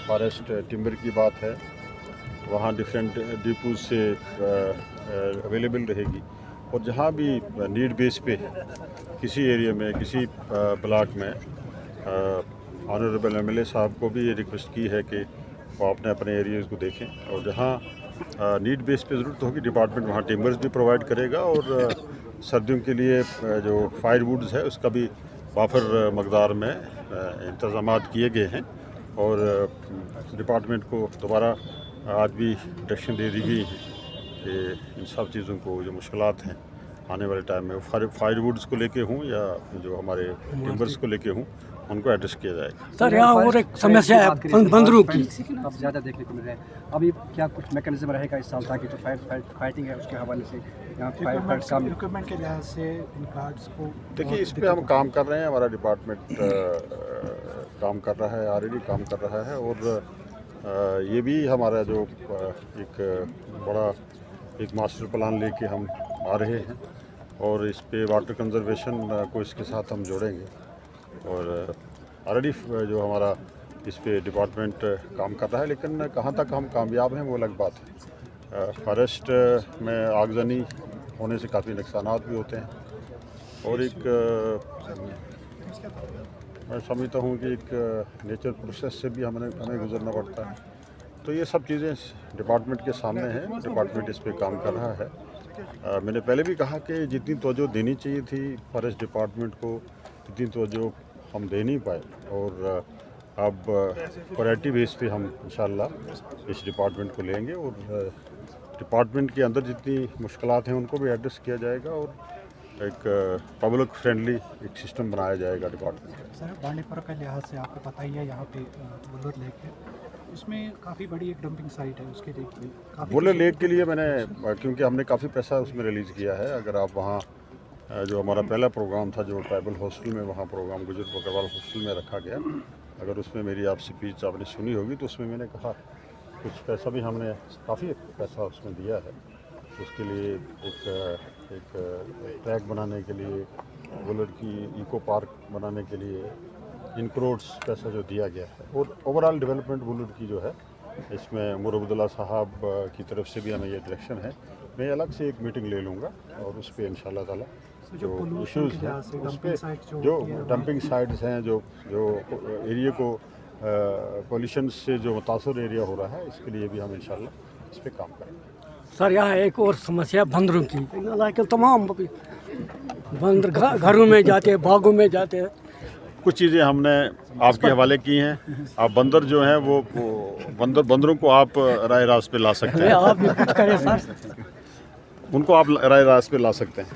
Forest timber की बात है, वहाँ डिफरेंट डिपोज से अवेलेबल रहेगी। और जहाँ भी नीड बेस पे किसी एरिया में किसी ब्लॉक में ऑनरेबल एमएलए साहब को भी ये रिक्वेस्ट की है कि वो अपने अपने एरियाज़ को देखें, और जहाँ नीड बेस पे ज़रूरत होगी डिपार्टमेंट वहाँ टिम्बर्स भी प्रोवाइड करेगा, और सर्दियों के लिए जो फायर वुड्स है उसका भी वाफर मकदार में इंतज़ाम किए गए हैं। और डिपार्टमेंट को दोबारा आज भी डायरेक्शन दे दी गई है कि इन सब चीज़ों को जो मुश्किलात हैं आने वाले टाइम में फायर वुड्स को लेके हूँ या जो हमारे टिम्बर्स को लेके हूँ उनको एड्रेस किया जाएगा। सर यहाँ और एक समस्या है बंदरों की, अब ज़्यादा देखने को मिल रहा है। अभी क्या कुछ मैकेनिज्म रहेगा इस साल ताकि जो फाइटिंग है उसके हवाले से यहाँ इक्विपमेंट के लिहाज से इन गार्ड्स को देखिए, इस पे हम काम कर रहे हैं, हमारा डिपार्टमेंट काम कर रहा है, ऑलरेडी काम कर रहा है। और ये भी हमारा जो एक मास्टर प्लान लेके हम आ रहे हैं, और इस पे वाटर कंजर्वेशन को इसके साथ हम जोड़ेंगे। और ऑलरेडी जो हमारा इस पे डिपार्टमेंट काम कर रहा है, लेकिन कहाँ तक हम कामयाब हैं वो अलग बात है। फॉरेस्ट में आगजनी होने से काफ़ी नुकसानात भी होते हैं, और मैं समझता हूँ कि एक नेचर प्रोसेस से भी हमें गुजरना पड़ता है। तो ये सब चीज़ें डिपार्टमेंट के सामने हैं, डिपार्टमेंट इस पे काम कर रहा है। मैंने पहले भी कहा कि जितनी तवज्जो देनी चाहिए थी फॉरेस्ट डिपार्टमेंट को, इतनी तवज्जो हम दे नहीं पाए, और अब प्रायोरिटी बेस पे हम इंशाल्लाह इस डिपार्टमेंट को लेंगे, और डिपार्टमेंट के अंदर जितनी मुश्किलात हैं उनको भी एड्रेस किया जाएगा, और एक पब्लिक फ्रेंडली एक सिस्टम बनाया जाएगा डिपार्टमेंट का। सर बांडीपुर के लिहाज से आपको पता ही है यहाँ पे बुल्लर लेक है, उसमें काफ़ी बड़ी एक डंपिंग साइट है, उसके लिए काफ़ी बुल्लर लेक के लिए मैंने, क्योंकि हमने काफ़ी पैसा उसमें रिलीज़ किया है। अगर आप वहाँ जो हमारा पहला प्रोग्राम था जो ट्राइबल हॉस्टल में, वहाँ प्रोग्राम गुजर बकरवाल हॉस्टल में रखा गया, अगर उसमें मेरी आप स्पीच आपने सुनी होगी तो उसमें मैंने कहा कुछ पैसा भी हमने काफ़ी पैसा उसमें दिया है उसके लिए, एक ट्रैक बनाने के लिए, बुल्लर की इको पार्क बनाने के लिए इन करोड्स पैसा जो दिया गया है। और ओवरऑल डेवलपमेंट बुल्लर की जो है इसमें मुरब्बुल्लाह साहब की तरफ से भी हमें ये डायरेक्शन है। मैं अलग से एक मीटिंग ले लूँगा, और उस पर इंशाल्लाह ताला जो इश्यूज़ हैं उस पर, जो डंपिंग साइट्स हैं, जो एरिया को पोल्यूशन से जो मुतासर एरिया हो रहा है, इसके लिए भी हम इंशाल्लाह इस पर काम करेंगे। सर यहाँ एक और समस्या बंदरों की, हालांकि तमाम बंदर घरों में जाते हैं, बागों में जाते हैं। कुछ चीज़ें हमने आपके हवाले की हैं। आप बंदर जो हैं वो बंदरों को आप राय रास्त पे ला सकते हैं, आप भी कुछ करें सर। उनको आप राय रास्त पे ला सकते हैं।